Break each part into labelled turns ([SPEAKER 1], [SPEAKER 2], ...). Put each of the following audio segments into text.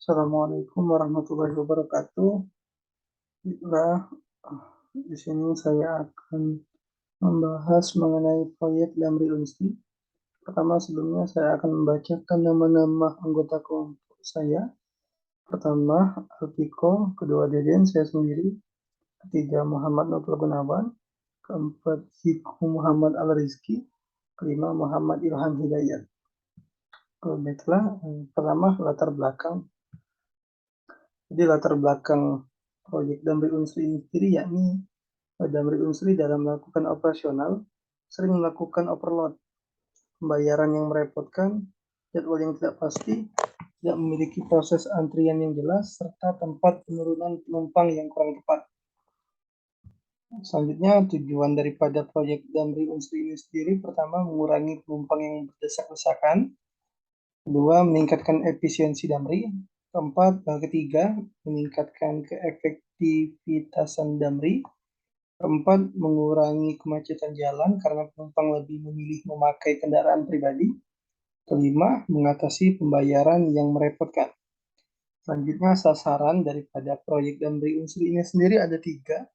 [SPEAKER 1] Assalamualaikum warahmatullahi wabarakatuh. Nah, di sini saya akan membahas mengenai proyek Damri Unsri. Pertama, sebelumnya saya akan membacakan nama-nama anggota kelompok saya. Pertama, Alpiko, kedua Deden, saya sendiri, ketiga Muhammad Nurul Gunawan, keempat Hiku Muhammad Al-Rizki, kelima Muhammad Ilham Hidayat. Baiklah, pertama latar belakang. Jadi latar belakang proyek Damri Unsri ini sendiri yakni Damri Unsri dalam melakukan operasional sering melakukan overload, pembayaran yang merepotkan, jadwal yang tidak pasti, tidak memiliki proses antrian yang jelas, serta tempat penurunan penumpang yang kurang tepat. Selanjutnya, tujuan daripada proyek Damri Unsri ini sendiri pertama mengurangi penumpang yang berdesak-desakan, kedua meningkatkan efisiensi Damri, ketiga meningkatkan keefektivitasan Damri, keempat mengurangi kemacetan jalan karena penumpang lebih memilih memakai kendaraan pribadi, kelima mengatasi pembayaran yang merepotkan. Selanjutnya, sasaran daripada proyek Damri Unsri ini sendiri ada tiga.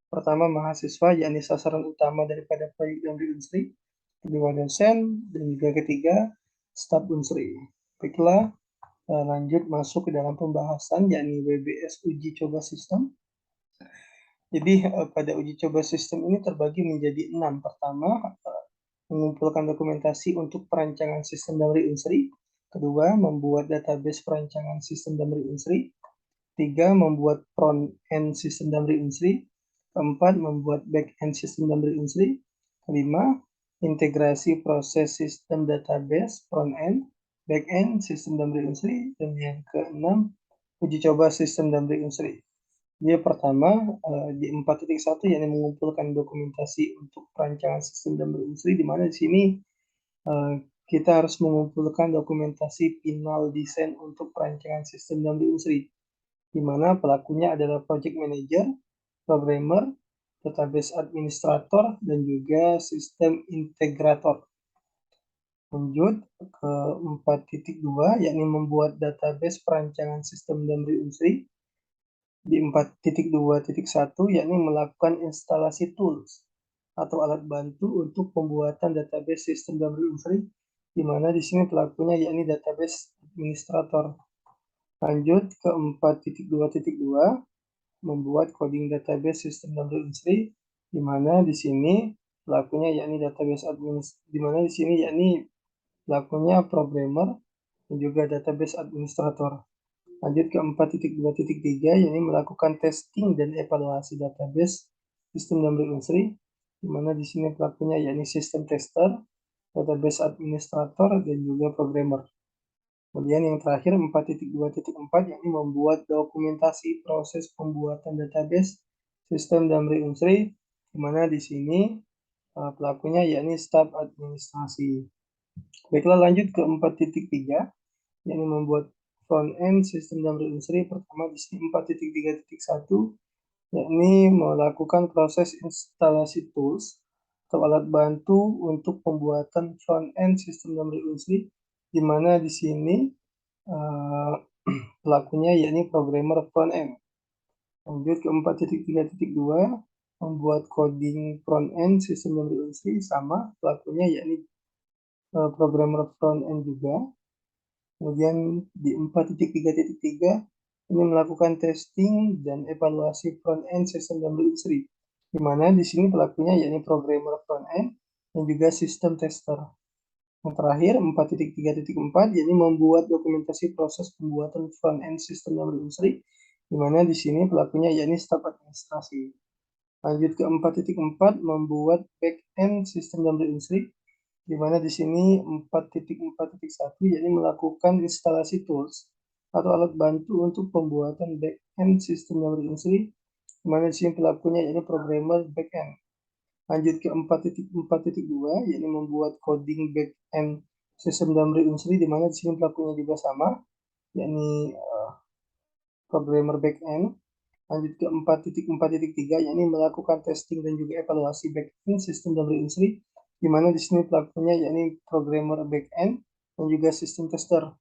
[SPEAKER 1] Pertama, mahasiswa, yakni sasaran utama daripada proyek Damri Unsri. Kedua, dosen. Dan juga ketiga, staf Unsri. Baiklah, lanjut masuk ke dalam pembahasan, yakni WBS uji coba sistem. Jadi pada uji coba sistem ini terbagi menjadi 6. Pertama, mengumpulkan dokumentasi untuk perancangan sistem Damri Unsri. Kedua, membuat database perancangan sistem Damri Unsri. Tiga, membuat front-end sistem Damri Unsri. Keempat, membuat back-end sistem Damri Unsri. Kelima, integrasi proses sistem database front-end, back-end sistem Damri Unsri. Dan yang keenam, uji coba sistem Damri Unsri. Dia pertama di 4.1 yakni mengumpulkan dokumentasi untuk perancangan sistem Damri Unsri, di mana di sini kita harus mengumpulkan dokumentasi final desain untuk perancangan sistem Damri Unsri, di mana pelakunya adalah project manager, programmer, database administrator, dan juga sistem integrator. Lanjut ke 4.2 yakni membuat database perancangan sistem Damri Unsri. Di 4.2.1 yakni melakukan instalasi tools atau alat bantu untuk pembuatan database sistem Damri Unsri, di mana di sini pelakunya yakni database administrator. Lanjut ke 4.2.2 membuat coding database sistem Damri Unsri, di mana di sini pelakunya yakni database di mana di sini yakni pelakunya programmer dan juga database administrator. Lanjut ke 4.2.3 yakni melakukan testing dan evaluasi database sistem Damri Unsri, di mana di sini pelakunya yakni sistem tester, database administrator, dan juga programmer. Kemudian yang terakhir 4.2.4 yakni membuat dokumentasi proses pembuatan database sistem Damri Unsri, di mana di sini pelakunya yakni staf administrasi. Baiklah, lanjut ke 4.3 yakni membuat front-end sistem Damri Unsri. Pertama di sini 4.3.1 yakni melakukan proses instalasi tools atau alat bantu untuk pembuatan front-end sistem Damri Unsri, di mana di sini pelakunya yakni programmer front-end. Lanjut ke 4.3.2 membuat coding front-end sistem Damri Unsri, sama pelakunya yakni programmer front-end juga. Kemudian di 4.3.3 ini melakukan testing dan evaluasi front-end sistem Damri Unsri, di mana di sini pelakunya yakni programmer front-end dan juga sistem tester. Yang terakhir 4.3.4 yakni membuat dokumentasi proses pembuatan front-end sistem Damri Unsri, di mana di sini pelakunya yakni staf administrasi. Lanjut ke 4.4 membuat back-end sistem Damri Unsri, di mana di sini 4.4.1 yakni melakukan instalasi tools atau alat bantu untuk pembuatan back-end sistem Damri Unsri, di mana di sini pelakunya yakni programmer back-end. Lanjut ke 4.4.2 yakni membuat coding back-end sistem Damri Unsri, di mana di sini pelakunya juga sama, yakni programmer back-end. Lanjut ke 4.4.3 yakni melakukan testing dan juga evaluasi back-end sistem Damri Unsri, di mana di sini pelakunya yakni programmer back-end dan juga sistem tester.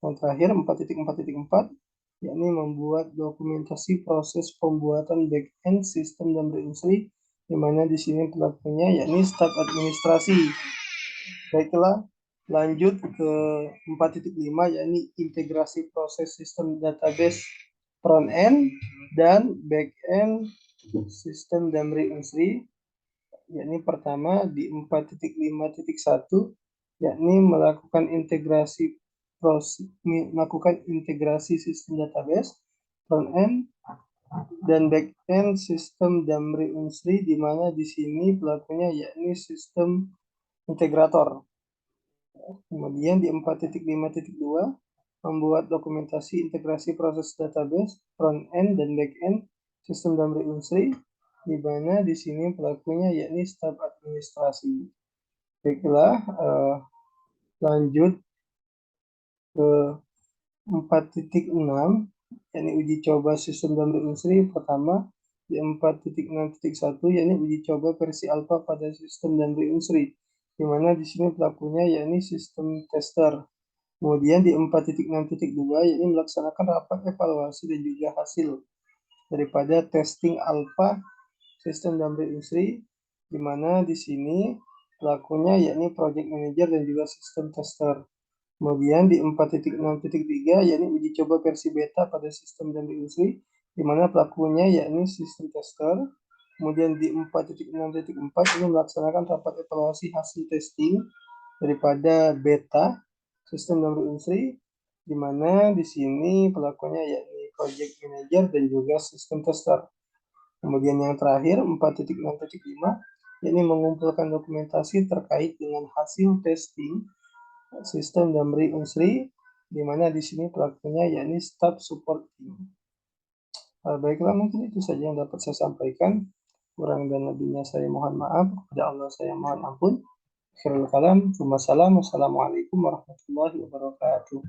[SPEAKER 1] Yang terakhir 4.4.4, yakni membuat dokumentasi proses pembuatan back-end sistem Damri Unsri, di mana di sini pelakunya yakni staf administrasi. Baiklah, lanjut ke 4.5, yakni integrasi proses sistem database front-end dan back-end sistem Damri Unsri, yakni pertama di 4.5.1, yakni melakukan integrasi sistem database front-end dan back-end sistem Damri Unsri, di mana di sini pelakunya yakni sistem integrator. Kemudian di 4.5.2, membuat dokumentasi integrasi proses database front-end dan back-end sistem Damri Unsri, di mana di sini pelakunya yakni staf administrasi. Baiklah, lanjut ke 4.6, yakni uji coba sistem Damri Unsri. Pertama, di 4.6.1, yakni uji coba versi alpha pada sistem Damri Unsri, di mana di sini pelakunya yakni sistem tester. Kemudian di 4.6.2, yakni melaksanakan rapat evaluasi dan juga hasil daripada testing alpha sistem Damri Unsri, di mana di sini pelakunya yakni project manager dan juga sistem tester. Kemudian di 4.6.3, yakni uji coba versi beta pada sistem Damri Unsri, di mana pelakunya yakni sistem tester. Kemudian di 4.6.4, ini melaksanakan rapat evaluasi hasil testing daripada beta sistem Damri Unsri, di mana di sini pelakunya yakni project manager dan juga sistem tester. Kemudian yang terakhir 4.6.5, yakni mengumpulkan dokumentasi terkait dengan hasil testing sistem Damri Unsri, di mana di sini pelakunya yakni staff support team. Baiklah, mungkin itu saja yang dapat saya sampaikan. Kurang dan lebihnya saya mohon maaf. Kepada Allah saya mohon ampun. Akhirul kalam. Wassalamualaikum warahmatullahi wabarakatuh.